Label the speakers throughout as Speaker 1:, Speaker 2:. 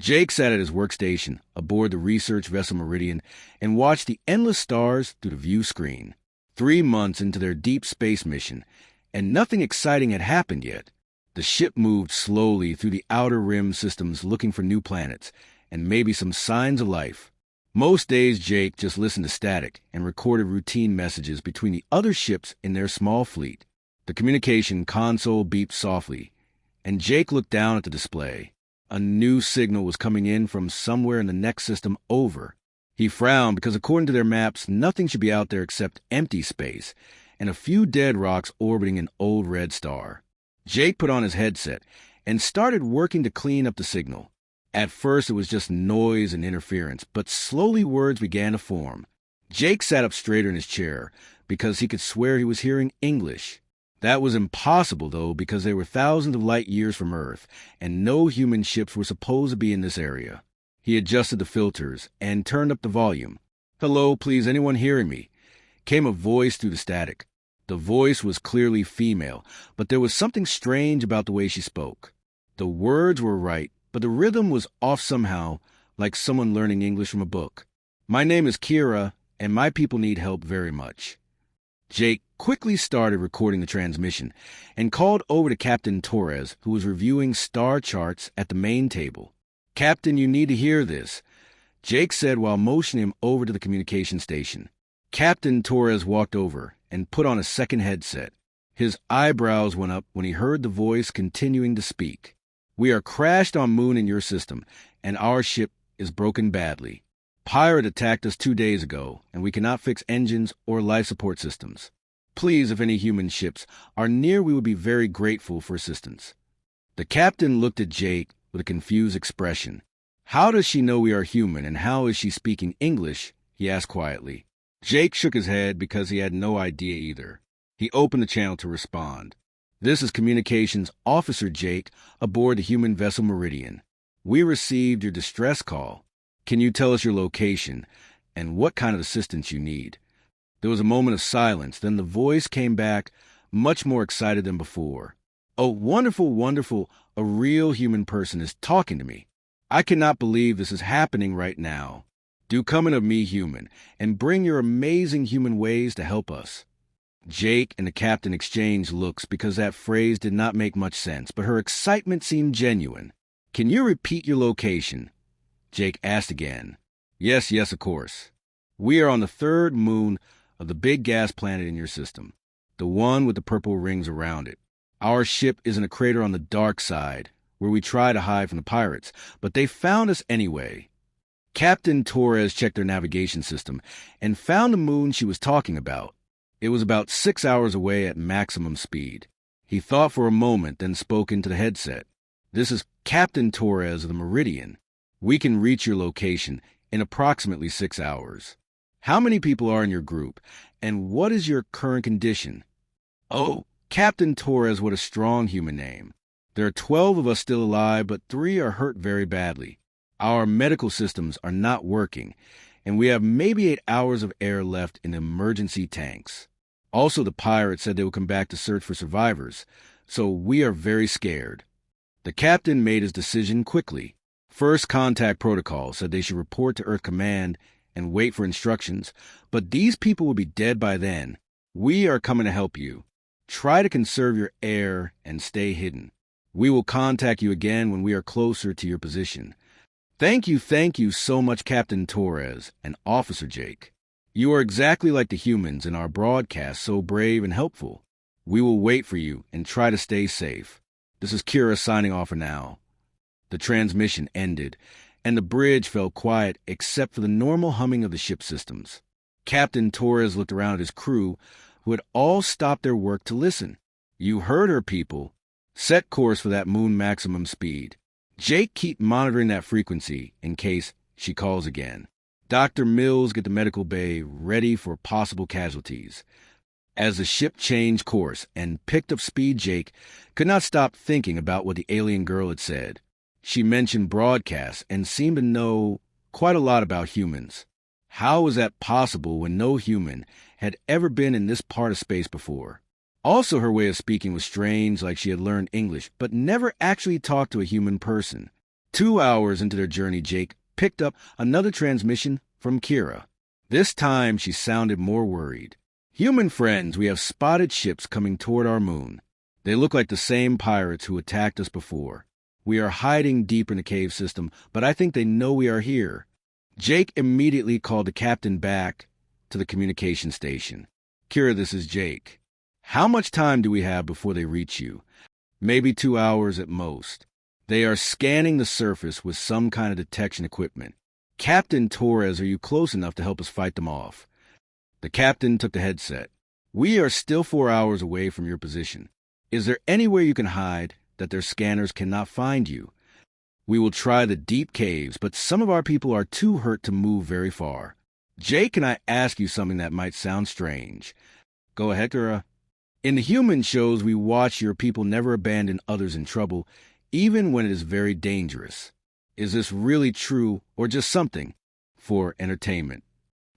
Speaker 1: Jake sat at his workstation aboard the research vessel Meridian and watched the endless stars through the view screen. 3 months into their deep space mission, and nothing exciting had happened yet. The ship moved slowly through the outer rim systems looking for new planets and maybe some signs of life. Most days Jake just listened to static and recorded routine messages between the other ships in their small fleet. The communication console beeped softly, and Jake looked down at the display. A new signal was coming in from somewhere in the next system over. He frowned because according to their maps, nothing should be out there except empty space and a few dead rocks orbiting an old red star. Jake put on his headset and started working to clean up the signal. At first it was just noise and interference, but slowly words began to form. Jake sat up straighter in his chair because he could swear he was hearing English. That was impossible, though, because they were thousands of light years from Earth, and no human ships were supposed to be in this area. He adjusted the filters and turned up the volume. "Hello, please, anyone hearing me?" Came a voice through the static. The voice was clearly female, but there was something strange about the way she spoke. The words were right, but the rhythm was off somehow, like someone learning English from a book. "My name is Kira, and my people need help very much." Jake quickly started recording the transmission and called over to Captain Torres, who was reviewing star charts at the main table. "Captain, you need to hear this," Jake said while motioning him over to the communication station. Captain Torres walked over and put on a second headset. His eyebrows went up when he heard the voice continuing to speak. "We are crashed on Moon in your system, and our ship is broken badly. Pirate attacked us 2 days ago, and we cannot fix engines or life support systems. Please, if any human ships are near, we would be very grateful for assistance." The captain looked at Jake with a confused expression. "How does she know we are human, and how is she speaking English?" he asked quietly. Jake shook his head because he had no idea either. He opened the channel to respond. "This is Communications Officer Jake aboard the human vessel Meridian. We received your distress call. Can you tell us your location and what kind of assistance you need?" There was a moment of silence, then the voice came back, much more excited than before. "Oh, wonderful, wonderful, a real human person is talking to me. I cannot believe this is happening right now. Do come in of me human, and bring your amazing human ways to help us." Jake and the captain exchanged looks because that phrase did not make much sense, but her excitement seemed genuine. "Can you repeat your location?" Jake asked again. Yes, of course. "We are on the 3rd moon of the big gas planet in your system, the one with the purple rings around it. Our ship is in a crater on the dark side, where we try to hide from the pirates, but they found us anyway." Captain Torres checked their navigation system and found the moon she was talking about. It was about 6 hours away at maximum speed. He thought for a moment, then spoke into the headset. "This is Captain Torres of the Meridian. We can reach your location in approximately 6 hours. How many people are in your group, and what is your current condition?" "Oh, Captain Torres, what a strong human name. There are 12 of us still alive, but 3 are hurt very badly. Our medical systems are not working, and we have maybe 8 hours of air left in the emergency tanks. Also, the pirates said they would come back to search for survivors, so we are very scared." The captain made his decision quickly. First contact protocol said they should report to Earth Command and wait for instructions, but these people will be dead by then. "We are coming to help you. Try to conserve your air and stay hidden. We will contact you again when we are closer to your position. Thank you so much, Captain Torres and Officer Jake. You are exactly like the humans in our broadcast, so brave and helpful. We will wait for you and try to stay safe. This is Kira signing off for now." The transmission ended, and the bridge fell quiet except for the normal humming of the ship systems. Captain Torres looked around at his crew, who had all stopped their work to listen. "You heard her, people. Set course for that moon maximum speed. Jake, keep monitoring that frequency in case she calls again. Dr. Mills, get the medical bay ready for possible casualties." As the ship changed course and picked up speed, Jake could not stop thinking about what the alien girl had said. She mentioned broadcasts and seemed to know quite a lot about humans. How was that possible when no human had ever been in this part of space before? Also, her way of speaking was strange, like she had learned English, but never actually talked to a human person. 2 hours into their journey, Jake picked up another transmission from Kira. This time, she sounded more worried. "Human friends, we have spotted ships coming toward our moon. They look like the same pirates who attacked us before. We are hiding deep in the cave system, but I think they know we are here." Jake immediately called the captain back to the communication station. "Kira, this is Jake. How much time do we have before they reach you?" "Maybe 2 hours at most. They are scanning the surface with some kind of detection equipment. Captain Torres, are you close enough to help us fight them off?" The captain took the headset. "We are still 4 hours away from your position. Is there anywhere you can hide that their scanners cannot find you?" "We will try the deep caves, but some of our people are too hurt to move very far." "Jake, can I ask you something that might sound strange?" "Go ahead, Kira." "In the human shows we watch, your people never abandon others in trouble, even when it is very dangerous. Is this really true or just something for entertainment?"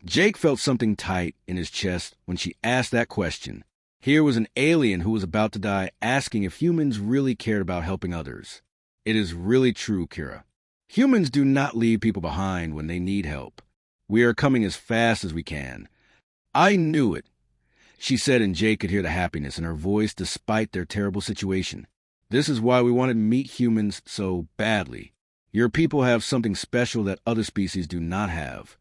Speaker 1: Jake felt something tight in his chest when she asked that question. Here was an alien who was about to die asking if humans really cared about helping others. "It is really true, Kira. Humans do not leave people behind when they need help. We are coming as fast as we can." "I knew it," she said, and Jake could hear the happiness in her voice despite their terrible situation. "This is why we wanted to meet humans so badly. Your people have something special that other species do not have."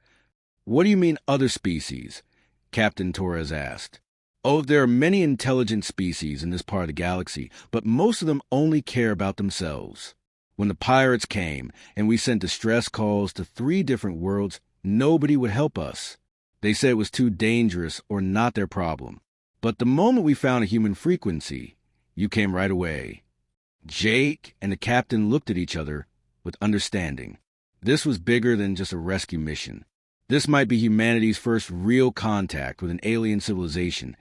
Speaker 1: "What do you mean, other species?" Captain Torres asked. "Oh, there are many intelligent species in this part of the galaxy, but most of them only care about themselves. When the pirates came and we sent distress calls to 3 different worlds, nobody would help us. They said it was too dangerous or not their problem. But the moment we found a human frequency, you came right away." Jake and the captain looked at each other with understanding. This was bigger than just a rescue mission. This might be humanity's first real contact with an alien civilization,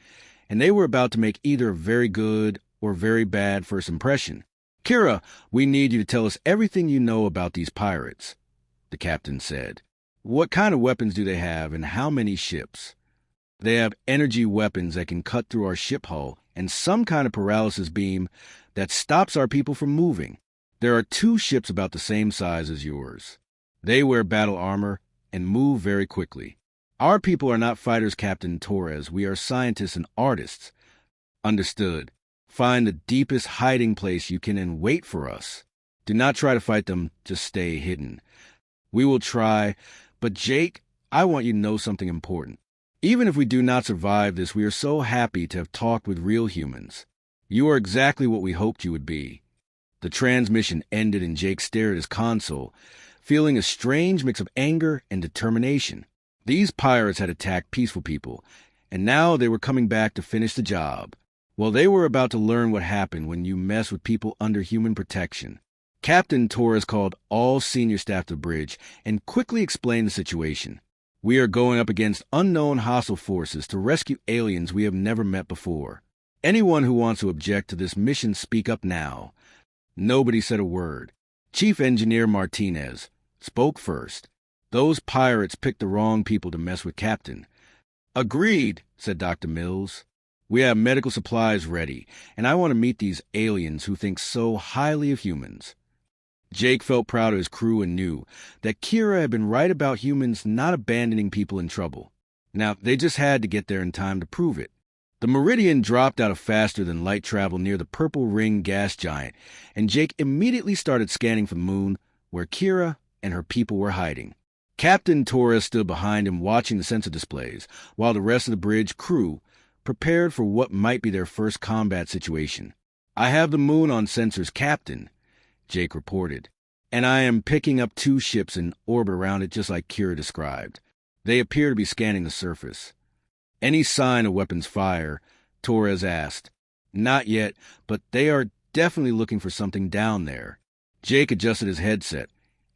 Speaker 1: and they were about to make either a very good or very bad first impression. "Kira, we need you to tell us everything you know about these pirates," the captain said. "What kind of weapons do they have, and how many ships?" "They have energy weapons that can cut through our ship hull, and some kind of paralysis beam that stops our people from moving. There are 2 ships about the same size as yours. They wear battle armor and move very quickly. Our people are not fighters, Captain Torres. We are scientists and artists." "Understood. Find the deepest hiding place you can and wait for us. Do not try to fight them, just stay hidden." "We will try, but Jake, I want you to know something important. Even if we do not survive this, we are so happy to have talked with real humans. You are exactly what we hoped you would be." The transmission ended and Jake stared at his console, feeling a strange mix of anger and determination. These pirates had attacked peaceful people, and now they were coming back to finish the job. Well, they were about to learn what happened when you mess with people under human protection. Captain Torres called all senior staff to the bridge and quickly explained the situation. "We are going up against unknown hostile forces to rescue aliens we have never met before. Anyone who wants to object to this mission, speak up now." Nobody said a word. Chief Engineer Martinez spoke first. "Those pirates picked the wrong people to mess with, Captain." "Agreed," said Dr. Mills. "We have medical supplies ready, and I want to meet these aliens who think so highly of humans." Jake felt proud of his crew and knew that Kira had been right about humans not abandoning people in trouble. Now, they just had to get there in time to prove it. The Meridian dropped out of faster-than-light travel near the Purple Ring gas giant, and Jake immediately started scanning for the moon, where Kira and her people were hiding. Captain Torres stood behind him watching the sensor displays, while the rest of the bridge crew prepared for what might be their first combat situation. "I have the moon on sensors, Captain," Jake reported, "and I am picking up 2 ships in orbit around it just like Kira described. They appear to be scanning the surface." "Any sign of weapons fire?" Torres asked. "Not yet, but they are definitely looking for something down there." Jake adjusted his headset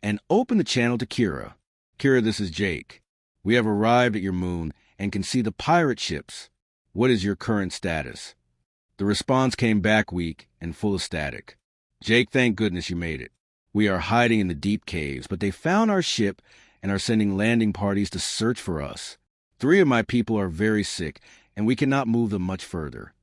Speaker 1: and opened the channel to Kira. "Kira, this is Jake. We have arrived at your moon and can see the pirate ships. What is your current status?" The response came back weak and full of static. "Jake, thank goodness you made it. We are hiding in the deep caves, but they found our ship and are sending landing parties to search for us. 3 of my people are very sick, and we cannot move them much further."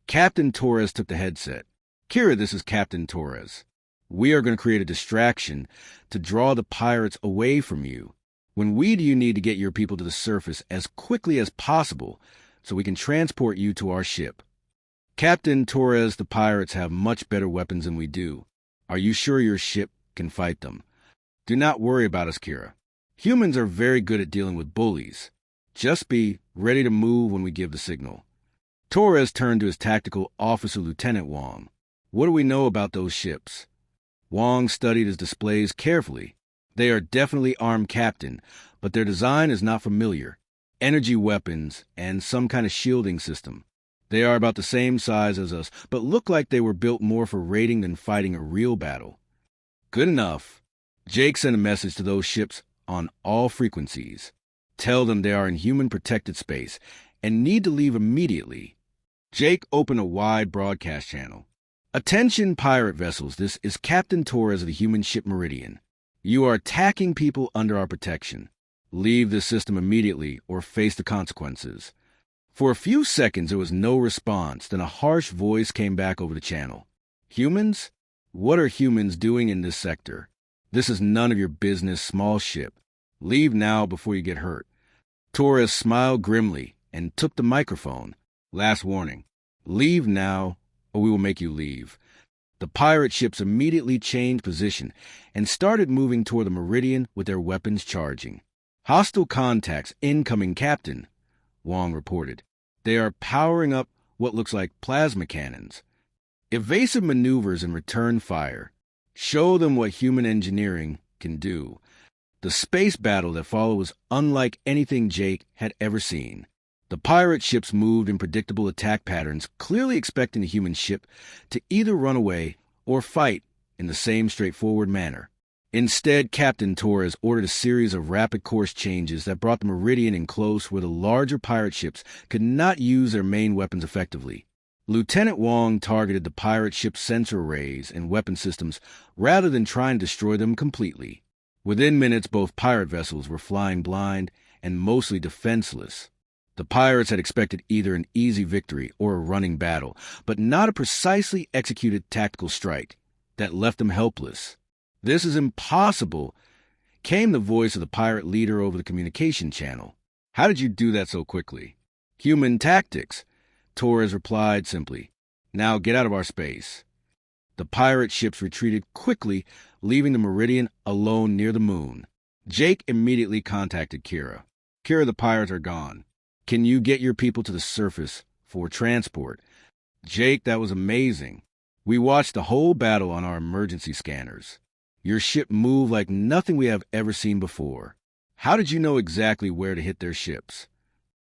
Speaker 1: Captain Torres took the headset. "Kira, this is Captain Torres. We are going to create a distraction to draw the pirates away from you. When do you need to get your people to the surface as quickly as possible so we can transport you to our ship? Captain Torres, the pirates have much better weapons than we do. Are you sure your ship can fight them? Do not worry about us, Kira. Humans are very good at dealing with bullies. Just be ready to move when we give the signal. Torres turned to his tactical officer, Lieutenant Wong. What do we know about those ships? Wong studied his displays carefully. They are definitely armed, Captain, but their design is not familiar. Energy weapons and some kind of shielding system. They are about the same size as us, but look like they were built more for raiding than fighting a real battle. Good enough. Jake sent a message to those ships on all frequencies. Tell them they are in human protected space and need to leave immediately. Jake opened a wide broadcast channel. Attention pirate vessels, this is Captain Torres of the human ship Meridian. You are attacking people under our protection. Leave the system immediately or face the consequences. For a few seconds there was no response, then a harsh voice came back over the channel. Humans? What are humans doing in this sector? This is none of your business, small ship. Leave now before you get hurt. Torres smiled grimly and took the microphone. Last warning. Leave now or we will make you leave. The pirate ships immediately changed position and started moving toward the Meridian with their weapons charging. Hostile contacts incoming, Captain, Wong reported. They are powering up what looks like plasma cannons. Evasive maneuvers and return fire. Show them what human engineering can do. The space battle that followed was unlike anything Jake had ever seen. The pirate ships moved in predictable attack patterns, clearly expecting the human ship to either run away or fight in the same straightforward manner. Instead, Captain Torres ordered a series of rapid course changes that brought the Meridian in close where the larger pirate ships could not use their main weapons effectively. Lieutenant Wong targeted the pirate ship's sensor arrays and weapon systems rather than trying to destroy them completely. Within minutes, both pirate vessels were flying blind and mostly defenseless. The pirates had expected either an easy victory or a running battle, but not a precisely executed tactical strike that left them helpless. This is impossible, came the voice of the pirate leader over the communication channel. How did you do that so quickly? Human tactics, Torres replied simply. Now get out of our space. The pirate ships retreated quickly, leaving the Meridian alone near the moon. Jake immediately contacted Kira. Kira, the pirates are gone. Can you get your people to the surface for transport? Jake, that was amazing. We watched the whole battle on our emergency scanners. Your ship moved like nothing we have ever seen before. How did you know exactly where to hit their ships?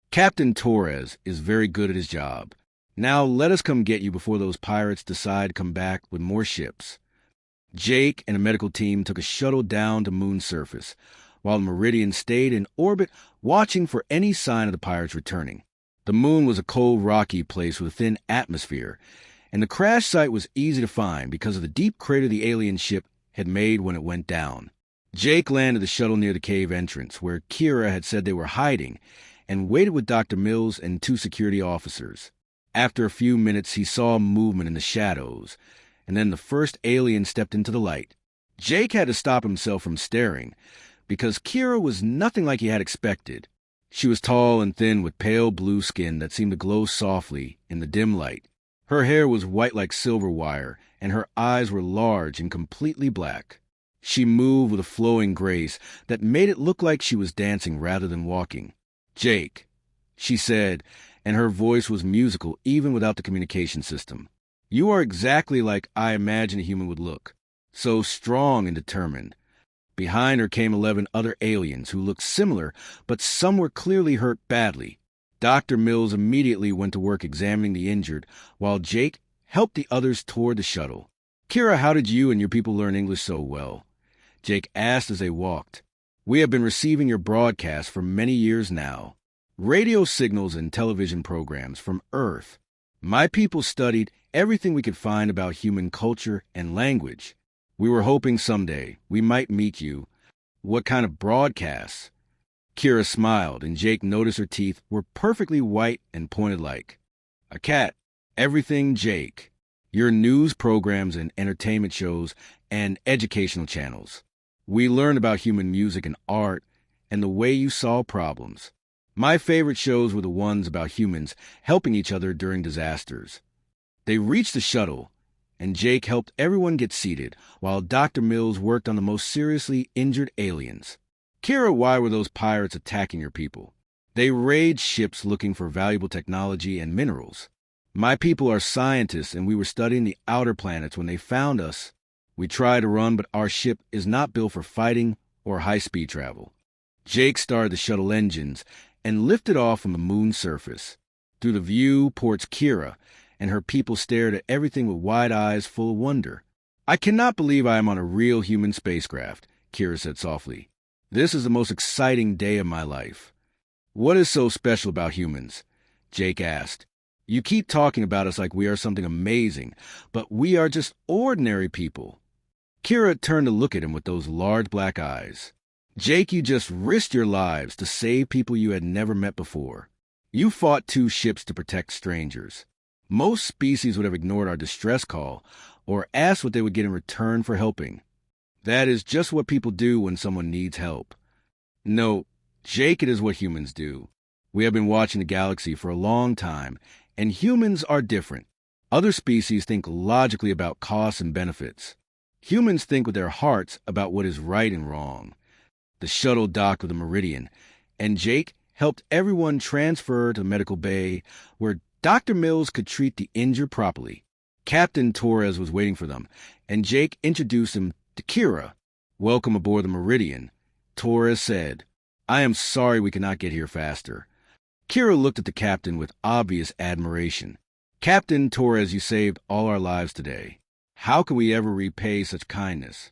Speaker 1: Captain Torres is very good at his job. Now let us come get you before those pirates decide to come back with more ships. Jake and a medical team took a shuttle down to moon's surface, while the Meridian stayed in orbit watching for any sign of the pirates returning. The moon was a cold, rocky place with a thin atmosphere, and the crash site was easy to find because of the deep crater the alien ship had made when it went down. Jake landed the shuttle near the cave entrance, where Kira had said they were hiding, and waited with Dr. Mills and 2 security officers. After a few minutes, he saw movement in the shadows, and then the first alien stepped into the light. Jake had to stop himself from staring, because Kira was nothing like he had expected. She was tall and thin with pale blue skin that seemed to glow softly in the dim light. Her hair was white like silver wire, and her eyes were large and completely black. She moved with a flowing grace that made it look like she was dancing rather than walking. Jake, she said, and her voice was musical even without the communication system. You are exactly like I imagine a human would look, so strong and determined. Behind her came 11 other aliens who looked similar, but some were clearly hurt badly. Dr. Mills immediately went to work examining the injured, while Jake helped the others toward the shuttle. Kira, how did you and your people learn English so well? Jake asked as they walked. We have been receiving your broadcast for many years now. Radio signals and television programs from Earth. My people studied everything we could find about human culture and language. We were hoping someday we might meet you. What kind of broadcasts? Kira smiled, and Jake noticed her teeth were perfectly white and pointed like a cat. Everything, Jake. Your news programs and entertainment shows and educational channels. We learn about human music and art and the way you solve problems. My favorite shows were the ones about humans helping each other during disasters. They reached the shuttle, and Jake helped everyone get seated while Dr. Mills worked on the most seriously injured aliens. Kira, why were those pirates attacking your people? They raid ships looking for valuable technology and minerals. My people are scientists, and we were studying the outer planets when they found us. We tried to run, but our ship is not built for fighting or high-speed travel. Jake started the shuttle engines and lifted off from the moon's surface. Through the view ports Kira, and her people stared at everything with wide eyes full of wonder. I cannot believe I am on a real human spacecraft, Kira said softly. This is the most exciting day of my life. What is so special about humans? Jake asked. You keep talking about us like we are something amazing, but we are just ordinary people. Kira turned to look at him with those large black eyes. Jake, you just risked your lives to save people you had never met before. You fought 2 ships to protect strangers. Most species would have ignored our distress call or asked what they would get in return for helping. That is just what people do when someone needs help. No, Jake, it is what humans do. We have been watching the galaxy for a long time, and humans are different. Other species think logically about costs and benefits. Humans think with their hearts about what is right and wrong. The shuttle docked with the Meridian, and Jake helped everyone transfer to the medical bay where Dr. Mills could treat the injured properly. Captain Torres was waiting for them, and Jake introduced him to Kira. Welcome aboard the Meridian, Torres said. I am sorry we cannot get here faster. Kira looked at the captain with obvious admiration. Captain Torres, you saved all our lives today. How can we ever repay such kindness?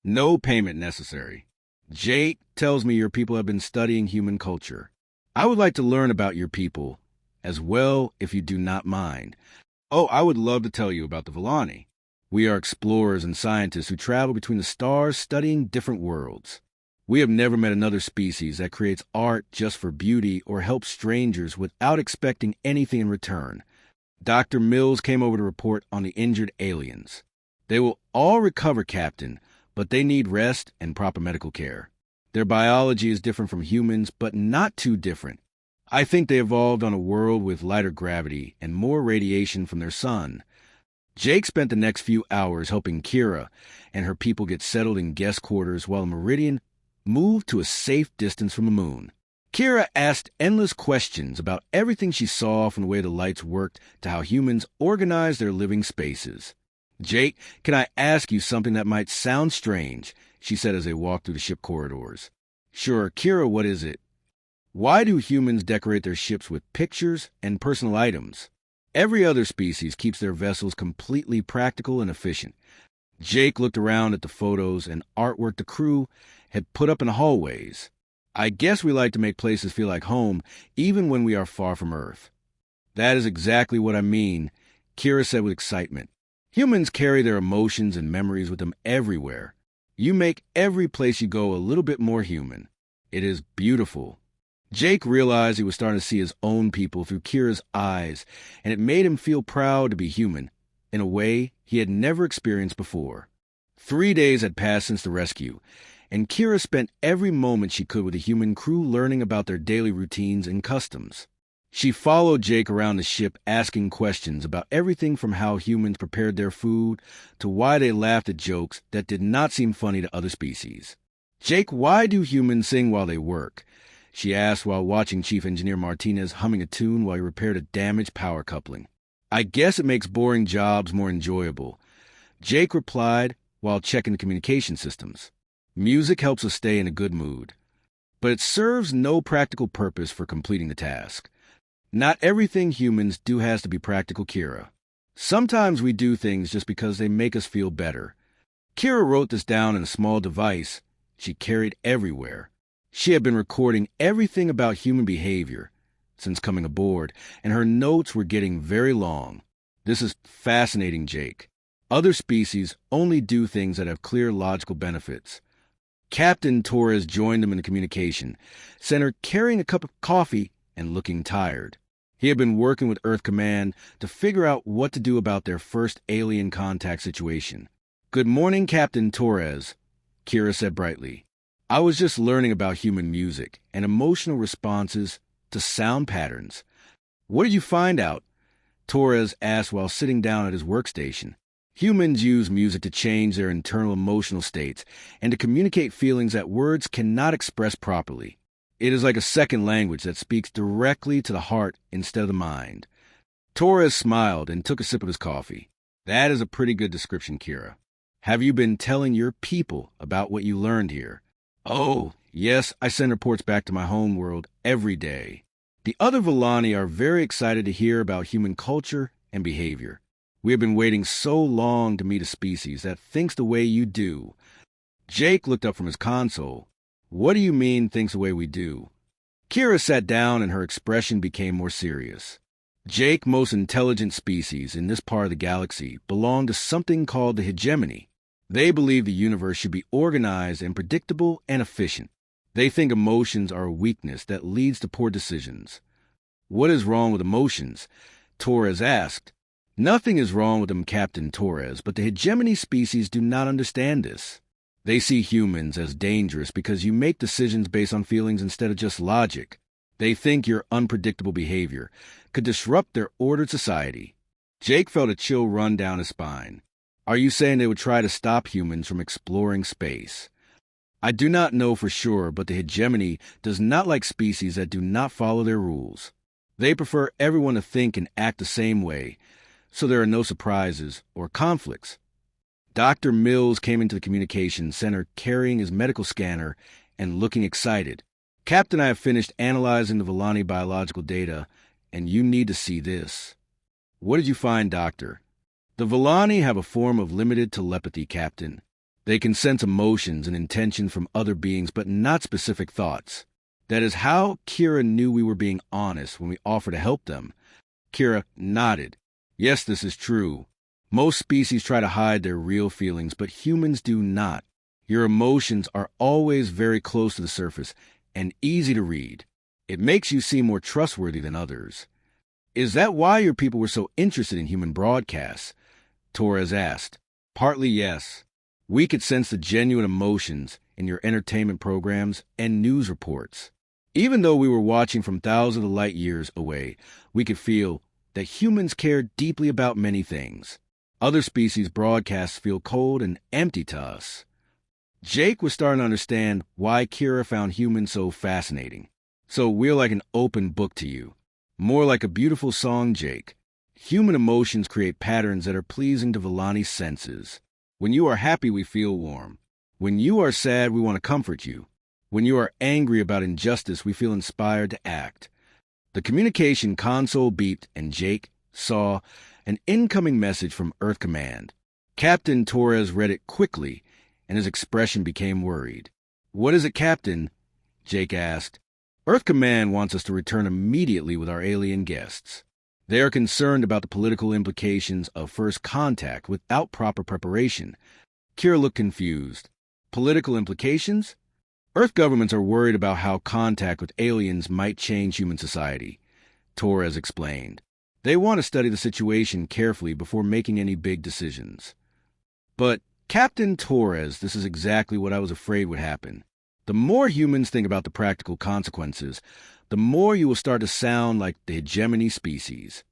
Speaker 1: No payment necessary. Jake tells me your people have been studying human culture. I would like to learn about your people as well, if you do not mind. Oh, I would love to tell you about the Villani. We are explorers and scientists who travel between the stars studying different worlds. We have never met another species that creates art just for beauty or helps strangers without expecting anything in return. Dr. Mills came over to report on the injured aliens. They will all recover, Captain, but they need rest and proper medical care. Their biology is different from humans, but not too different. I think they evolved on a world with lighter gravity and more radiation from their sun. Jake spent the next few hours helping Kira and her people get settled in guest quarters while the Meridian moved to a safe distance from the moon. Kira asked endless questions about everything she saw, from the way the lights worked to how humans organize their living spaces. Jake, can I ask you something that might sound strange? She said as they walked through the ship corridors. Sure, Kira, what is it? Why do humans decorate their ships with pictures and personal items? Every other species keeps their vessels completely practical and efficient. Jake looked around at the photos and artwork the crew had put up in the hallways. I guess we like to make places feel like home, even when we are far from Earth. That is exactly what I mean, Kira said with excitement. Humans carry their emotions and memories with them everywhere. You make every place you go a little bit more human. It is beautiful. Jake realized he was starting to see his own people through Kira's eyes, and it made him feel proud to be human, in a way he had never experienced before. 3 days had passed since the rescue, and Kira spent every moment she could with the human crew learning about their daily routines and customs. She followed Jake around the ship, asking questions about everything from how humans prepared their food to why they laughed at jokes that did not seem funny to other species. Jake, why do humans sing while they work? She asked while watching Chief Engineer Martinez humming a tune while he repaired a damaged power coupling. I guess it makes boring jobs more enjoyable, Jake replied while checking the communication systems. Music helps us stay in a good mood, but it serves no practical purpose for completing the task. Not everything humans do has to be practical, Kira. Sometimes we do things just because they make us feel better. Kira wrote this down in a small device she carried everywhere. She had been recording everything about human behavior since coming aboard, and her notes were getting very long. This is fascinating, Jake. Other species only do things that have clear logical benefits. Captain Torres joined them in the communication center, carrying a cup of coffee and looking tired. He had been working with Earth Command to figure out what to do about their first alien contact situation. "Good morning, Captain Torres," Kira said brightly. "I was just learning about human music and emotional responses to sound patterns." "What did you find out?" Torres asked while sitting down at his workstation. Humans use music to change their internal emotional states and to communicate feelings that words cannot express properly. It is like a second language that speaks directly to the heart instead of the mind. Torres smiled and took a sip of his coffee. "That is a pretty good description, Kira. Have you been telling your people about what you learned here?" "Oh, yes, I send reports back to my home world every day. The other Villani are very excited to hear about human culture and behavior. We have been waiting so long to meet a species that thinks the way you do." Jake looked up from his console. "What do you mean, thinks the way we do?" Kira sat down and her expression became more serious. Jake, most intelligent species in this part of the galaxy, belong to something called the hegemony. They believe the universe should be organized and predictable and efficient. They think emotions are a weakness that leads to poor decisions. "What is wrong with emotions?" Torres asked. "Nothing is wrong with them, Captain Torres, but the hegemony species do not understand this. They see humans as dangerous because you make decisions based on feelings instead of just logic. They think your unpredictable behavior could disrupt their ordered society." Jake felt a chill run down his spine. "Are you saying they would try to stop humans from exploring space?" "I do not know for sure, but the hegemony does not like species that do not follow their rules. They prefer everyone to think and act the same way, so there are no surprises or conflicts." Dr. Mills came into the communications center carrying his medical scanner and looking excited. "Captain, I have finished analyzing the Villani biological data, and you need to see this." "What did you find, Doctor?" "The Villani have a form of limited telepathy, Captain. They can sense emotions and intentions from other beings, but not specific thoughts. That is how Kira knew we were being honest when we offered to help them." Kira nodded. "Yes, this is true. Most species try to hide their real feelings, but humans do not. Your emotions are always very close to the surface and easy to read. It makes you seem more trustworthy than others." "Is that why your people were so interested in human broadcasts?" Torres asked. "Partly, yes. We could sense the genuine emotions in your entertainment programs and news reports. Even though we were watching from thousands of light years away, we could feel that humans care deeply about many things. Other species' broadcasts feel cold and empty to us." Jake was starting to understand why Kira found humans so fascinating. "So we're like an open book to you. More like a beautiful song, Jake. Human emotions create patterns that are pleasing to Villani's senses. When you are happy, we feel warm. When you are sad, we want to comfort you. When you are angry about injustice, we feel inspired to act." The communication console beeped and Jake saw an incoming message from Earth Command. Captain Torres read it quickly, and his expression became worried. "What is it, Captain?" Jake asked. "Earth Command wants us to return immediately with our alien guests. They are concerned about the political implications of first contact without proper preparation." Kira looked confused. "Political implications?" "Earth governments are worried about how contact with aliens might change human society," Torres explained. "They want to study the situation carefully before making any big decisions." "But, Captain Torres, this is exactly what I was afraid would happen. The more humans think about the practical consequences, the more you will start to sound like the hegemony species."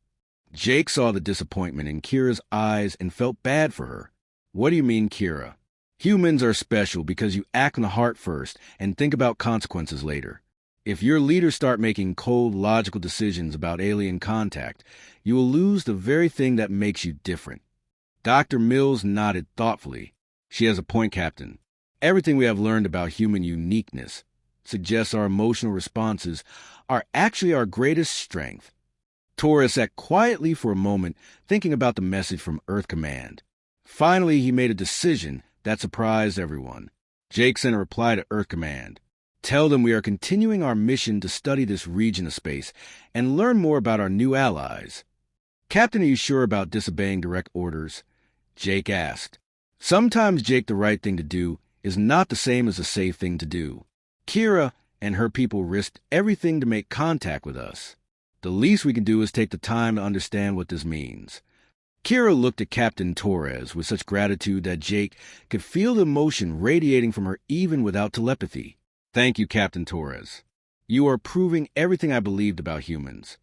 Speaker 1: Jake saw the disappointment in Kira's eyes and felt bad for her. "What do you mean, Kira?" "Humans are special because you act from the heart first and think about consequences later. If your leaders start making cold, logical decisions about alien contact, you will lose the very thing that makes you different." Dr. Mills nodded thoughtfully. "She has a point, Captain. Everything we have learned about human uniqueness suggests our emotional responses are actually our greatest strength." Torres sat quietly for a moment, thinking about the message from Earth Command. Finally, he made a decision that surprised everyone. Jake sent a reply to Earth Command. "Tell them we are continuing our mission to study this region of space and learn more about our new allies." "Captain, are you sure about disobeying direct orders?" Jake asked. Sometimes, Jake, the right thing to do is not the same as the safe thing to do. Kira and her people risked everything to make contact with us. The least we can do is take the time to understand what this means. Kira looked at Captain Torres with such gratitude that Jake could feel the emotion radiating from her even without telepathy. Thank you, Captain Torres. You are proving everything I believed about humans.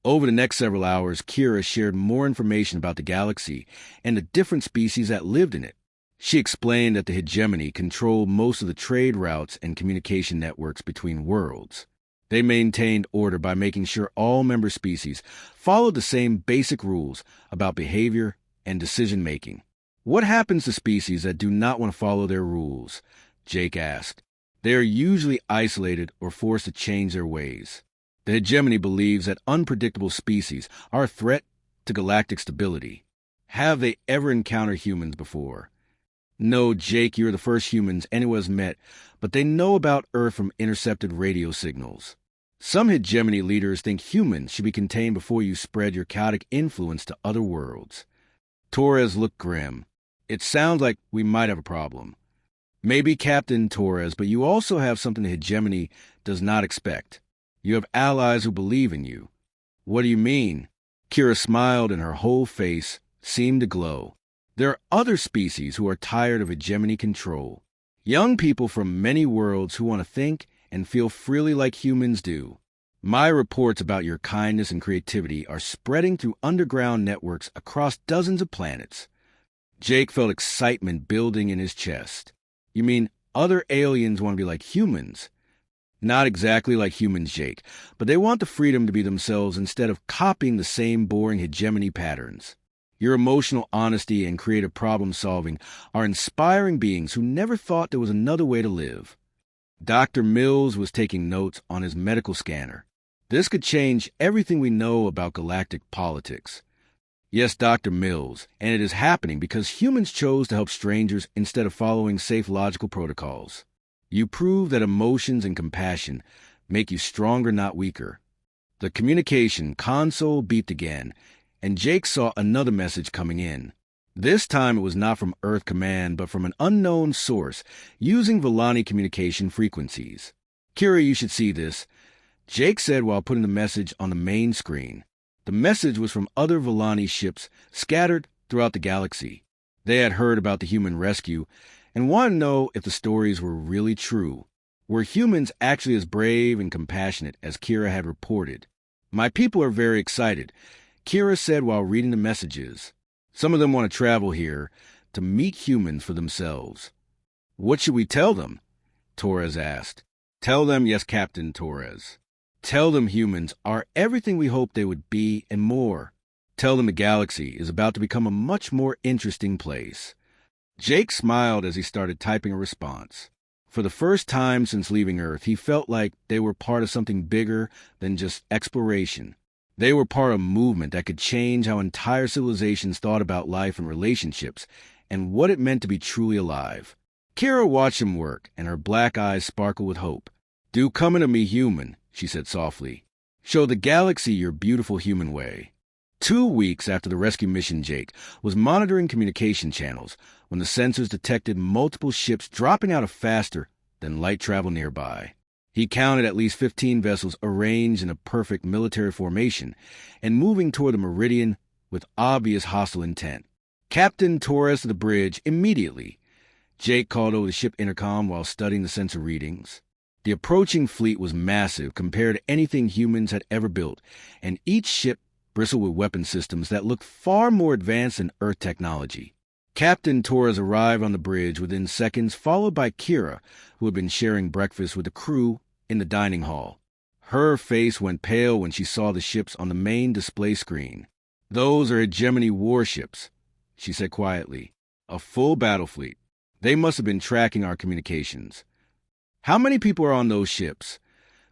Speaker 1: Over the next several hours, Kira shared more information about the galaxy and the different species that lived in it. She explained that the hegemony controlled most of the trade routes and communication networks between worlds. They maintained order by making sure all member species followed the same basic rules about behavior and decision-making. What happens to species that do not want to follow their rules? Jake asked. They are usually isolated or forced to change their ways. The hegemony believes that unpredictable species are a threat to galactic stability. Have they ever encountered humans before? No, Jake, you're the first humans anyone has met, but they know about Earth from intercepted radio signals. Some hegemony leaders think humans should be contained before you spread your chaotic influence to other worlds. Torres looked grim. It sounds like we might have a problem. Maybe, Captain Torres, but you also have something the hegemony does not expect. You have allies who believe in you. What do you mean? Kira smiled and her whole face seemed to glow. There are other species who are tired of hegemony control. Young people from many worlds who want to think and feel freely like humans do. My reports about your kindness and creativity are spreading through underground networks across dozens of planets. Jake felt excitement building in his chest. You mean other aliens want to be like humans? Not exactly like humans, Jake, but they want the freedom to be themselves instead of copying the same boring hegemony patterns. Your emotional honesty and creative problem-solving are inspiring beings who never thought there was another way to live. Dr. Mills was taking notes on his medical scanner. This could change everything we know about galactic politics. Yes, Dr. Mills, and it is happening because humans chose to help strangers instead of following safe logical protocols. You prove that emotions and compassion make you stronger, not weaker. The communication console beeped again, and Jake saw another message coming in. This time it was not from Earth Command, but from an unknown source using Volani communication frequencies. Kira, you should see this, Jake said while putting the message on the main screen. The message was from other Volani ships scattered throughout the galaxy. They had heard about the human rescue and wanted to know if the stories were really true. Were humans actually as brave and compassionate as Kira had reported? My people are very excited, Kira said while reading the messages. Some of them want to travel here to meet humans for themselves. What should we tell them? Torres asked. Tell them, yes, Captain Torres. Tell them humans are everything we hoped they would be and more. Tell them the galaxy is about to become a much more interesting place. Jake smiled as he started typing a response. For the first time since leaving Earth, he felt like they were part of something bigger than just exploration. They were part of a movement that could change how entire civilizations thought about life and relationships and what it meant to be truly alive. Kira watched him work, and her black eyes sparkled with hope. Do come into me human, she said softly. Show the galaxy your beautiful human way. 2 weeks after the rescue mission, Jake was monitoring communication channels when the sensors detected multiple ships dropping out of faster than light travel nearby. He counted at least 15 vessels arranged in a perfect military formation and moving toward the meridian with obvious hostile intent. Captain Torres to the bridge immediately. Jake called over the ship intercom while studying the sensor readings. The approaching fleet was massive compared to anything humans had ever built, and each ship bristled with weapon systems that looked far more advanced than Earth technology. Captain Torres arrived on the bridge within seconds, followed by Kira, who had been sharing breakfast with the crew in the dining hall. Her face went pale when she saw the ships on the main display screen. Those are hegemony warships, she said quietly. A full battle fleet. They must have been tracking our communications. How many people are on those ships?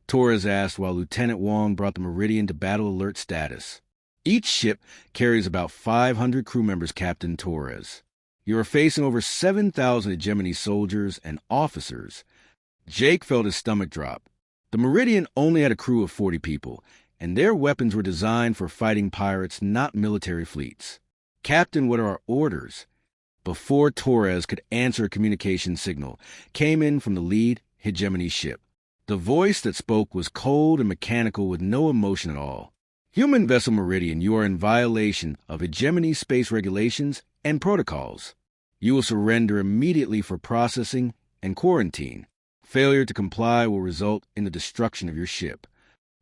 Speaker 1: Torres asked while Lieutenant Wong brought the Meridian to battle alert status. Each ship carries about 500 crew members, Captain Torres. You are facing over 7,000 hegemony soldiers and officers. Jake felt his stomach drop. The Meridian only had a crew of 40 people, and their weapons were designed for fighting pirates, not military fleets. Captain, what are our orders? Before Torres could answer a communication signal, came in from the lead hegemony ship. The voice that spoke was cold and mechanical with no emotion at all. Human Vessel Meridian, you are in violation of hegemony space regulations and protocols. You will surrender immediately for processing and quarantine. Failure to comply will result in the destruction of your ship.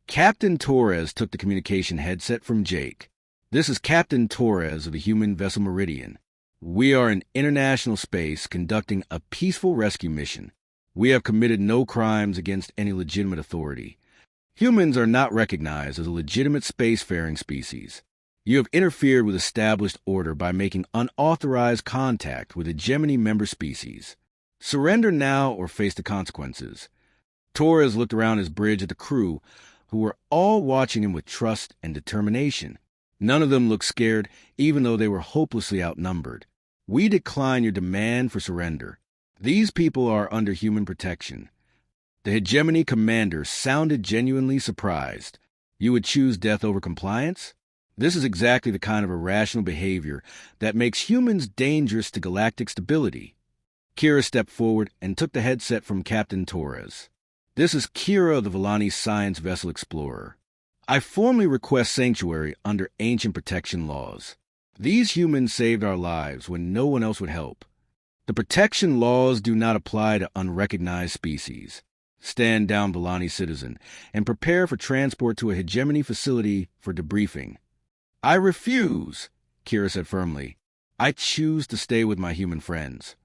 Speaker 1: Captain Torres took the communication headset from Jake. This is Captain Torres of the Human Vessel Meridian. We are in international space conducting a peaceful rescue mission. We have committed no crimes against any legitimate authority. Humans are not recognized as a legitimate spacefaring species. You have interfered with established order by making unauthorized contact with hegemony member species. Surrender now or face the consequences. Torres looked around his bridge at the crew, who were all watching him with trust and determination. None of them looked scared, even though they were hopelessly outnumbered. We decline your demand for surrender. These people are under human protection. The hegemony commander sounded genuinely surprised. You would choose death over compliance? This is exactly the kind of irrational behavior that makes humans dangerous to galactic stability. Kira stepped forward and took the headset from Captain Torres. This is Kira of the Villani Science Vessel Explorer. I formally request sanctuary under ancient protection laws. These humans saved our lives when no one else would help. The protection laws do not apply to unrecognized species. Stand down, Villani citizen, and prepare for transport to a hegemony facility for debriefing. I refuse, Kira said firmly. I choose to stay with my human friends.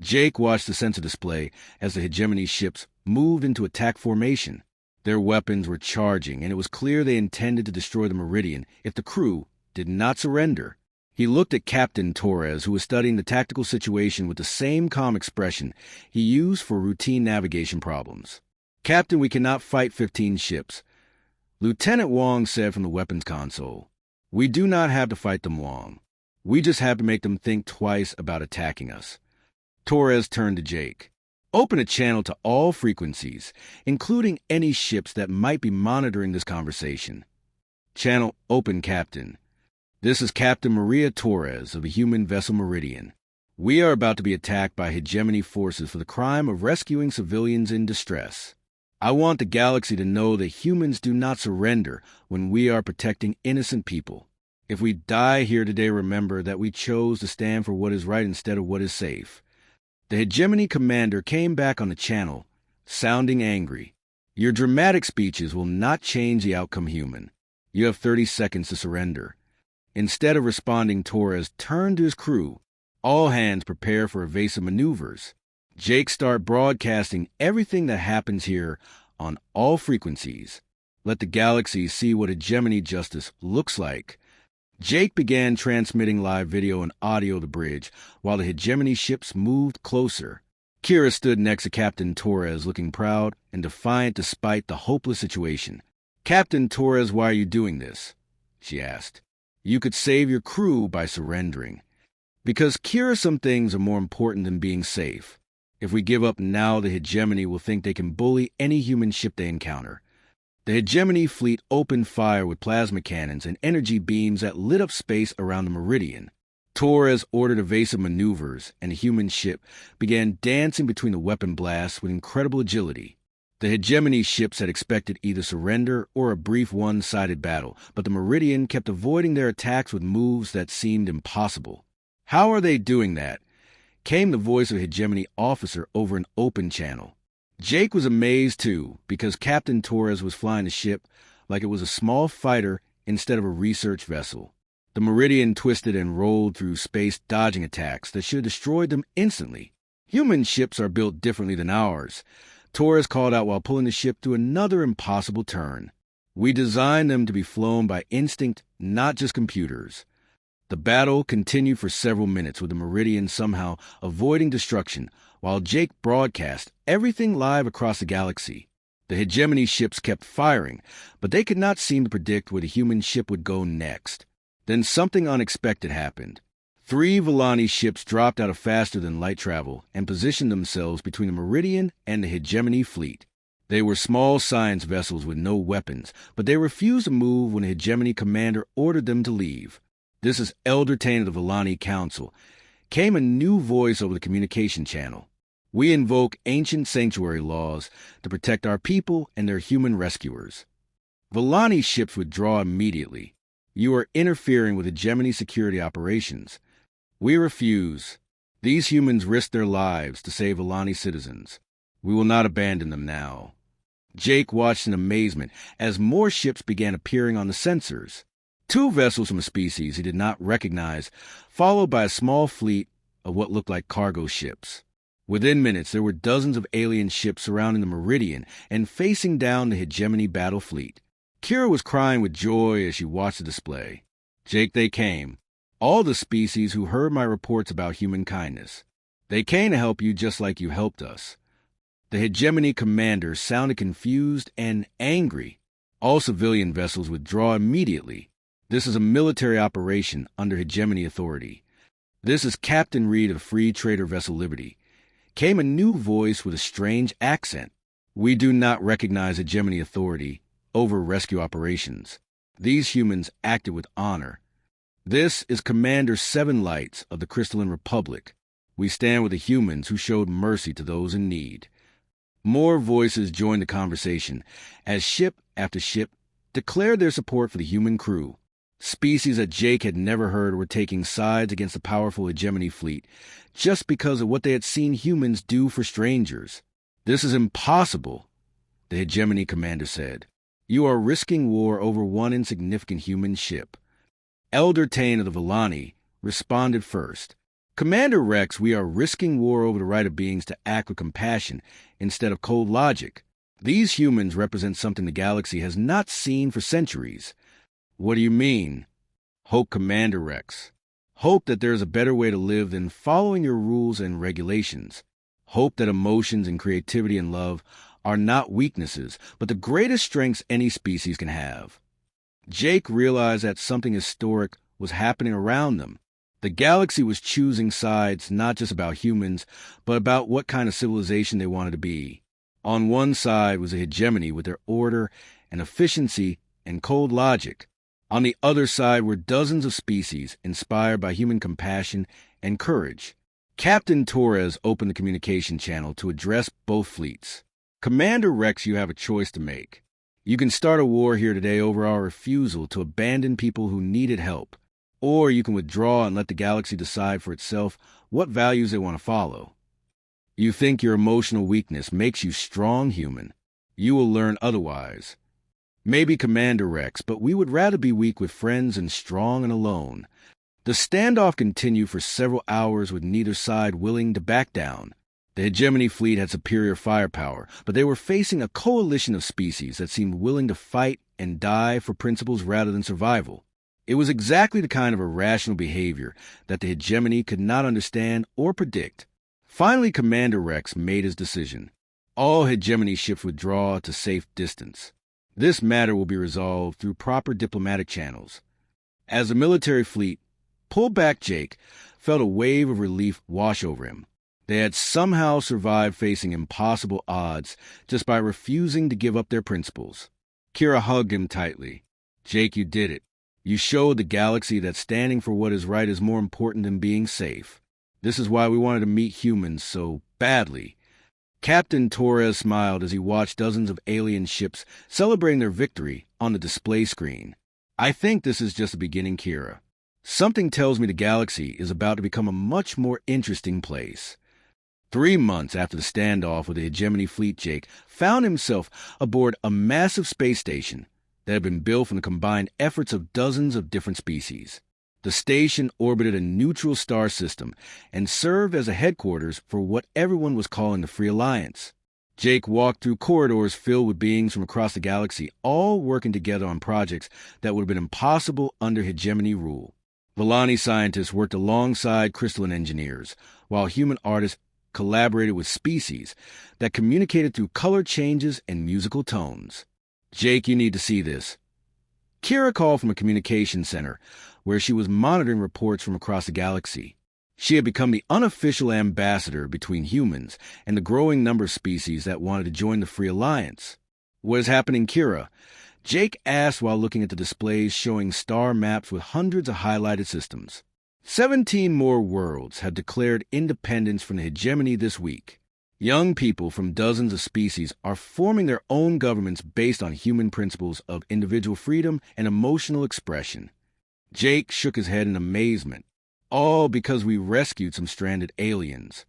Speaker 1: Jake watched the sensor display as the hegemony ships moved into attack formation. Their weapons were charging, and it was clear they intended to destroy the Meridian if the crew did not surrender. He looked at Captain Torres, who was studying the tactical situation with the same calm expression he used for routine navigation problems. Captain, we cannot fight 15 ships. Lieutenant Wong said from the weapons console. We do not have to fight them, Wong. We just have to make them think twice about attacking us. Torres turned to Jake. Open a channel to all frequencies, including any ships that might be monitoring this conversation. Channel open, Captain. This is Captain Maria Torres of the Human Vessel Meridian. We are about to be attacked by hegemony forces for the crime of rescuing civilians in distress. I want the galaxy to know that humans do not surrender when we are protecting innocent people. If we die here today, remember that we chose to stand for what is right instead of what is safe. The hegemony commander came back on the channel, sounding angry. Your dramatic speeches will not change the outcome, human. You have 30 seconds to surrender. Instead of responding, Torres turned to his crew. All hands prepare for evasive maneuvers. Jake, start broadcasting everything that happens here on all frequencies. Let the galaxy see what hegemony justice looks like. Jake began transmitting live video and audio to the bridge while the hegemony ships moved closer. Kira stood next to Captain Torres, looking proud and defiant despite the hopeless situation. Captain Torres, why are you doing this? She asked. You could save your crew by surrendering. Because, Kira, some things are more important than being safe. If we give up now, the hegemony will think they can bully any human ship they encounter. The hegemony fleet opened fire with plasma cannons and energy beams that lit up space around the Meridian. Torres ordered evasive maneuvers, and the human ship began dancing between the weapon blasts with incredible agility. The hegemony ships had expected either surrender or a brief one-sided battle, but the Meridian kept avoiding their attacks with moves that seemed impossible. How are they doing that? Came the voice of a hegemony officer over an open channel. Jake was amazed too, because Captain Torres was flying the ship like it was a small fighter instead of a research vessel. The Meridian twisted and rolled through space, dodging attacks that should have destroyed them instantly. Human ships are built differently than ours. Torres called out while pulling the ship through another impossible turn. We designed them to be flown by instinct, not just computers. The battle continued for several minutes, with the Meridian somehow avoiding destruction, while Jake broadcast everything live across the galaxy. The hegemony ships kept firing, but they could not seem to predict where the human ship would go next. Then something unexpected happened. 3 Villani ships dropped out of faster-than-light travel and positioned themselves between the Meridian and the hegemony fleet. They were small science vessels with no weapons, but they refused to move when the hegemony commander ordered them to leave. This is Elder Tane of the Villani Council. Came a new voice over the communication channel. We invoke ancient sanctuary laws to protect our people and their human rescuers. Volani ships withdraw immediately. You are interfering with hegemony security operations. We refuse. These humans risk their lives to save Volani citizens. We will not abandon them now. Jake watched in amazement as more ships began appearing on the sensors. 2 vessels from a species he did not recognize, followed by a small fleet of what looked like cargo ships. Within minutes, there were dozens of alien ships surrounding the Meridian and facing down the hegemony battle fleet. Kira was crying with joy as she watched the display. Jake, they came. All the species who heard my reports about human kindness. They came to help you just like you helped us. The hegemony commander sounded confused and angry. All civilian vessels withdraw immediately. This is a military operation under hegemony authority. This is Captain Reed of Free Trader Vessel Liberty. Came a new voice with a strange accent. We do not recognize hegemony authority over rescue operations. These humans acted with honor. This is Commander Seven Lights of the Crystalline Republic. We stand with the humans who showed mercy to those in need. More voices joined the conversation as ship after ship declared their support for the human crew. Species that Jake had never heard were taking sides against the powerful hegemony fleet just because of what they had seen humans do for strangers. This is impossible, the hegemony commander said. You are risking war over one insignificant human ship. Elder Tane of the Volani responded first. Commander Rex, we are risking war over the right of beings to act with compassion instead of cold logic. These humans represent something the galaxy has not seen for centuries. What do you mean? Hope, Commander Rex. Hope that there is a better way to live than following your rules and regulations. Hope that emotions and creativity and love are not weaknesses, but the greatest strengths any species can have. Jake realized that something historic was happening around them. The galaxy was choosing sides not just about humans, but about what kind of civilization they wanted to be. On one side was a hegemony with their order and efficiency and cold logic. On the other side were dozens of species inspired by human compassion and courage. Captain Torres opened the communication channel to address both fleets. Commander Rex, you have a choice to make. You can start a war here today over our refusal to abandon people who needed help, or you can withdraw and let the galaxy decide for itself what values they want to follow. You think your emotional weakness makes you strong, human. You will learn otherwise. Maybe Commander Rex, but we would rather be weak with friends and strong and alone. The standoff continued for several hours with neither side willing to back down. The hegemony fleet had superior firepower, but they were facing a coalition of species that seemed willing to fight and die for principles rather than survival. It was exactly the kind of irrational behavior that the hegemony could not understand or predict. Finally, Commander Rex made his decision. All hegemony ships withdraw to safe distance. This matter will be resolved through proper diplomatic channels. As the military fleet pulled back, Jake felt a wave of relief wash over him. They had somehow survived facing impossible odds just by refusing to give up their principles. Kira hugged him tightly. Jake, you did it. You showed the galaxy that standing for what is right is more important than being safe. This is why we wanted to meet humans so badly. Captain Torres smiled as he watched dozens of alien ships celebrating their victory on the display screen. I think this is just the beginning, Kira. Something tells me the galaxy is about to become a much more interesting place. 3 months after the standoff with the hegemony fleet, Jake found himself aboard a massive space station that had been built from the combined efforts of dozens of different species. The station orbited a neutral star system and served as a headquarters for what everyone was calling the Free Alliance. Jake walked through corridors filled with beings from across the galaxy, all working together on projects that would have been impossible under hegemony rule. Volani scientists worked alongside crystalline engineers, while human artists collaborated with species that communicated through color changes and musical tones. Jake, you need to see this. Kira called from a communication center where she was monitoring reports from across the galaxy. She had become the unofficial ambassador between humans and the growing number of species that wanted to join the Free Alliance. What is happening, Kira? Jake asked while looking at the displays showing star maps with hundreds of highlighted systems. 17 more worlds have declared independence from the hegemony this week. Young people from dozens of species are forming their own governments based on human principles of individual freedom and emotional expression. Jake shook his head in amazement. All because we rescued some stranded aliens.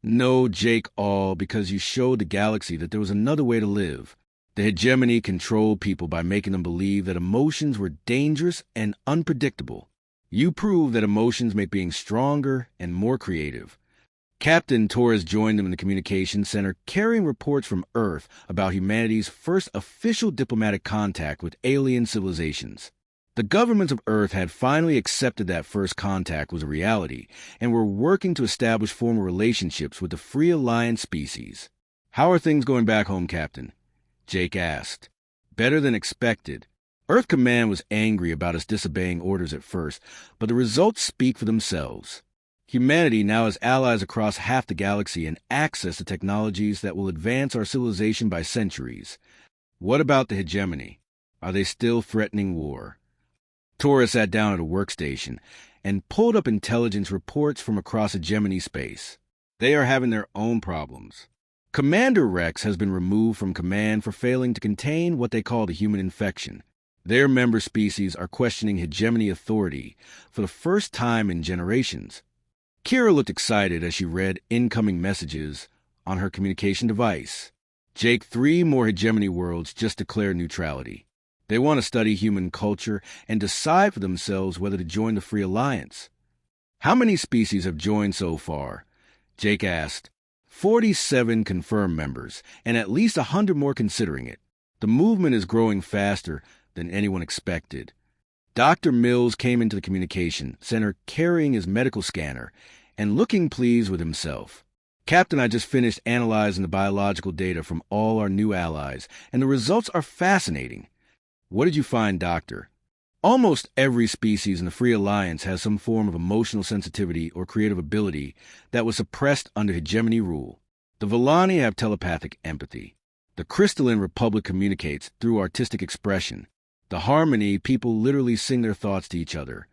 Speaker 1: No, Jake, all because you showed the galaxy that there was another way to live. The hegemony controlled people by making them believe that emotions were dangerous and unpredictable. You proved that emotions make being stronger and more creative. Captain Torres joined them in the communications center, carrying reports from Earth about humanity's first official diplomatic contact with alien civilizations. The governments of Earth had finally accepted that first contact was a reality and were working to establish formal relationships with the Free Alliance species. "How are things going back home, Captain?" Jake asked. "Better than expected. Earth Command was angry about us disobeying orders at first, but the results speak for themselves. Humanity now has allies across half the galaxy and access to technologies that will advance our civilization by centuries. What about the hegemony? Are they still threatening war?" Torres sat down at a workstation and pulled up intelligence reports from across hegemony space. "They are having their own problems. Commander Rex has been removed from command for failing to contain what they call the human infection. Their member species are questioning hegemony authority for the first time in generations." Kira looked excited as she read incoming messages on her communication device. Jake, 3 more hegemony worlds just declared neutrality. They want to study human culture and decide for themselves whether to join the Free Alliance. "How many species have joined so far?" Jake asked. 47 confirmed members, and at least 100 more considering it. The movement is growing faster than anyone expected. Dr. Mills came into the communication center carrying his medical scanner and looking pleased with himself. "Captain, I just finished analyzing the biological data from all our new allies, and the results are fascinating." "What did you find, Doctor?" "Almost every species in the Free Alliance has some form of emotional sensitivity or creative ability that was suppressed under hegemony rule. The Villani have telepathic empathy. The Crystalline Republic communicates through artistic expression. The Harmony people literally sing their thoughts to each other."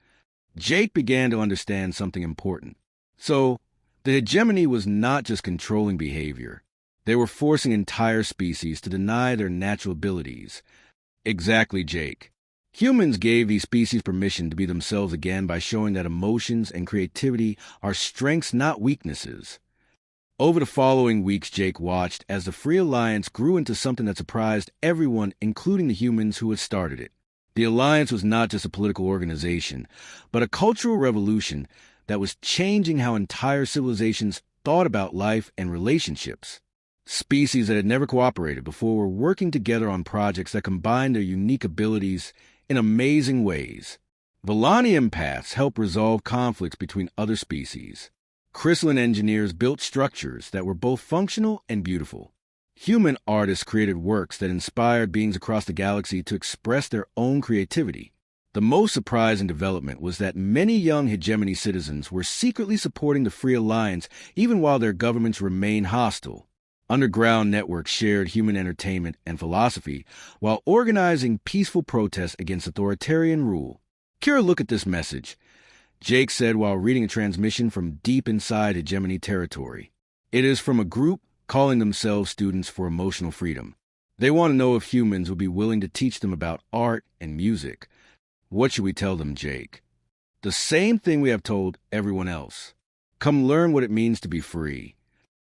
Speaker 1: Jake began to understand something important. So, the hegemony was not just controlling behavior. They were forcing entire species to deny their natural abilities. "Exactly, Jake. Humans gave these species permission to be themselves again by showing that emotions and creativity are strengths, not weaknesses." Over the following weeks, Jake watched as the Free Alliance grew into something that surprised everyone, including the humans who had started it. The Alliance was not just a political organization, but a cultural revolution that was changing how entire civilizations thought about life and relationships. Species that had never cooperated before were working together on projects that combined their unique abilities in amazing ways. Villani empaths helped resolve conflicts between other species. Crystalline engineers built structures that were both functional and beautiful. Human artists created works that inspired beings across the galaxy to express their own creativity. The most surprising development was that many young hegemony citizens were secretly supporting the Free Alliance even while their governments remained hostile. Underground networks shared human entertainment and philosophy while organizing peaceful protests against authoritarian rule. "Kira, look at this message," Jake said while reading a transmission from deep inside hegemony territory. "It is from a group calling themselves Students for Emotional Freedom. They want to know if humans would be willing to teach them about art and music." "What should we tell them, Jake?" "The same thing we have told everyone else. Come learn what it means to be free."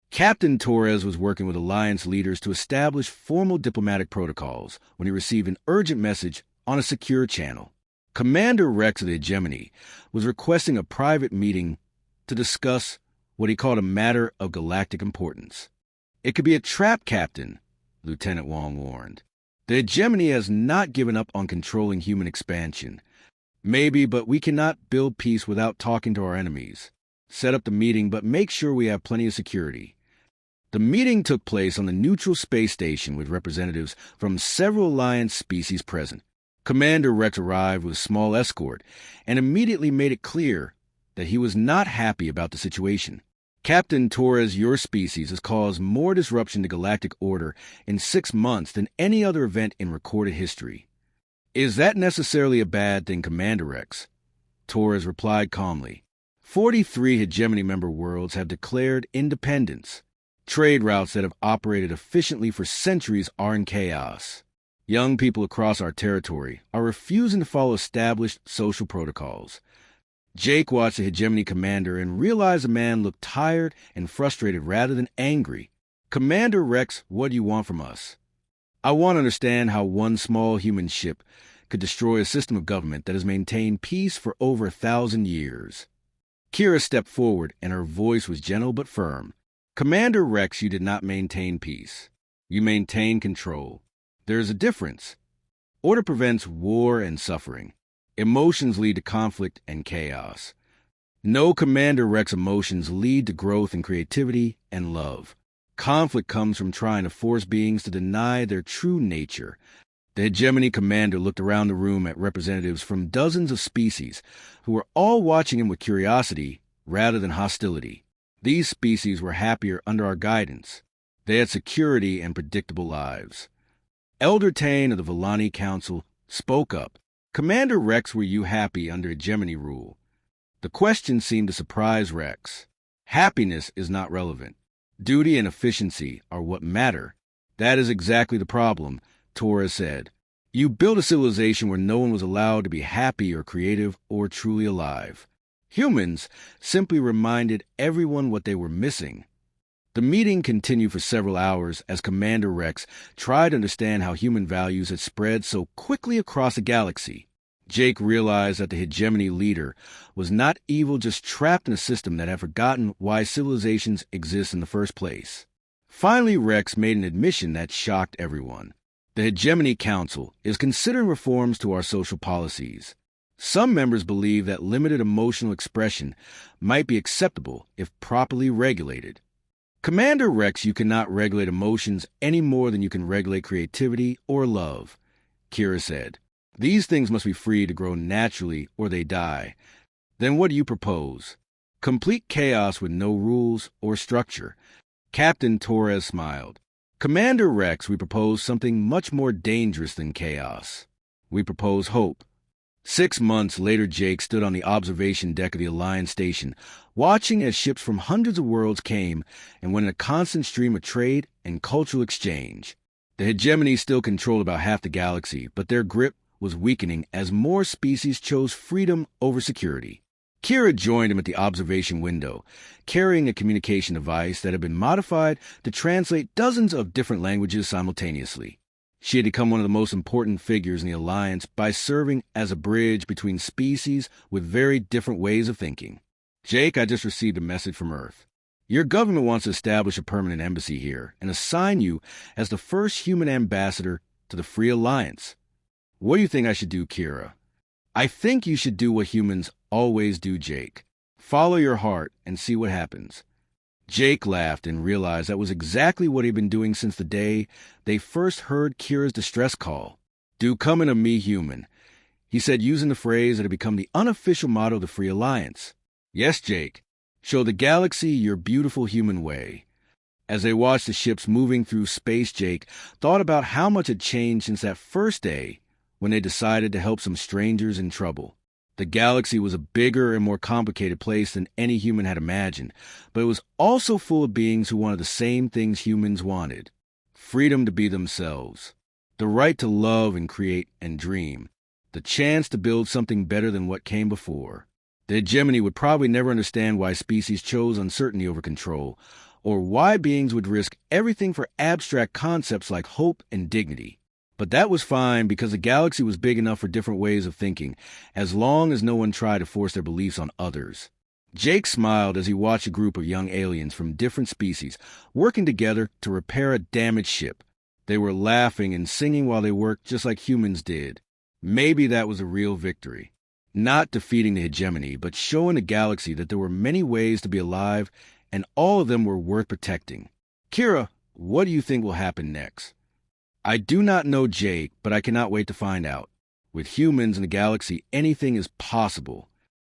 Speaker 1: Captain Torres was working with Alliance leaders to establish formal diplomatic protocols when he received an urgent message on a secure channel. Commander Rex of the Hegemony was requesting a private meeting to discuss what he called a matter of galactic importance. "It could be a trap, Captain," Lieutenant Wong warned. "The Hegemony has not given up on controlling human expansion. Maybe, but we cannot build peace without talking to our enemies. Set up the meeting, but make sure we have plenty of security." The meeting took place on the neutral space station with representatives from several Alliance species present. Commander Rex arrived with a small escort and immediately made it clear that he was not happy about the situation. "Captain Torres, your species has caused more disruption to galactic order in 6 months than any other event in recorded history." "Is that necessarily a bad thing, Commander Rex?" Torres replied calmly. 43 hegemony member worlds have declared independence. Trade routes that have operated efficiently for centuries are in chaos. Young people across our territory are refusing to follow established social protocols. Jake watched the hegemony commander and realized the man looked tired and frustrated rather than angry. "Commander Rex, what do you want from us?" "I want to understand how one small human ship could destroy a system of government that has maintained peace for over 1,000 years." Kira stepped forward, and her voice was gentle but firm. "Commander Rex, you did not maintain peace. You maintained control. There is a difference. Order prevents war and suffering. Emotions lead to conflict and chaos. No, Commander Rex, emotions lead to growth and creativity and love. Conflict comes from trying to force beings to deny their true nature." The hegemony commander looked around the room at representatives from dozens of species who were all watching him with curiosity rather than hostility. These species were happier under our guidance. They had security and predictable lives. Elder Tane of the Villani Council spoke up. "Commander Rex, were you happy under hegemony rule?" The question seemed to surprise Rex. "Happiness is not relevant. Duty and efficiency are what matter." "That is exactly the problem," Torres said. "You built a civilization where no one was allowed to be happy or creative or truly alive. Humans simply reminded everyone what they were missing." The meeting continued for several hours as Commander Rex tried to understand how human values had spread so quickly across the galaxy. Jake realized that the hegemony leader was not evil, just trapped in a system that had forgotten why civilizations exist in the first place. Finally, Rex made an admission that shocked everyone. The Hegemony Council is considering reforms to our social policies. Some members believe that limited emotional expression might be acceptable if properly regulated. "Commander Rex, you cannot regulate emotions any more than you can regulate creativity or love," Kira said. "These things must be free to grow naturally or they die." "Then what do you propose?" "Complete chaos with no rules or structure." Captain Torres smiled. "Commander Rex, we propose something much more dangerous than chaos. We propose hope." 6 months later, Jake stood on the observation deck of the Alliance station, watching as ships from hundreds of worlds came and went in a constant stream of trade and cultural exchange. The hegemony still controlled about half the galaxy, but their grip was weakening as more species chose freedom over security. Kira joined him at the observation window, carrying a communication device that had been modified to translate dozens of different languages simultaneously. She had become one of the most important figures in the Alliance by serving as a bridge between species with very different ways of thinking. "Jake, I just received a message from Earth. Your government wants to establish a permanent embassy here and assign you as the first human ambassador to the Free Alliance. What do you think I should do, Kira?" "I think you should do what humans always do, Jake. Follow your heart and see what happens." Jake laughed and realized that was exactly what he'd been doing since the day they first heard Kira's distress call. "Do come in a me human," he said, using the phrase that had become the unofficial motto of the Free Alliance. "Yes, Jake. Show the galaxy your beautiful human way." As they watched the ships moving through space, Jake thought about how much had changed since that first day when they decided to help some strangers in trouble. The galaxy was a bigger and more complicated place than any human had imagined, but it was also full of beings who wanted the same things humans wanted. Freedom to be themselves. The right to love and create and dream. The chance to build something better than what came before. The hegemony would probably never understand why species chose uncertainty over control, or why beings would risk everything for abstract concepts like hope and dignity. But that was fine because the galaxy was big enough for different ways of thinking, as long as no one tried to force their beliefs on others. Jake smiled as he watched a group of young aliens from different species working together to repair a damaged ship. They were laughing and singing while they worked just like humans did. Maybe that was a real victory. Not defeating the hegemony, but showing the galaxy that there were many ways to be alive, and all of them were worth protecting. "Kira, what do you think will happen next?" "I do not know, Jake, but I cannot wait to find out. With humans in the galaxy, anything is possible."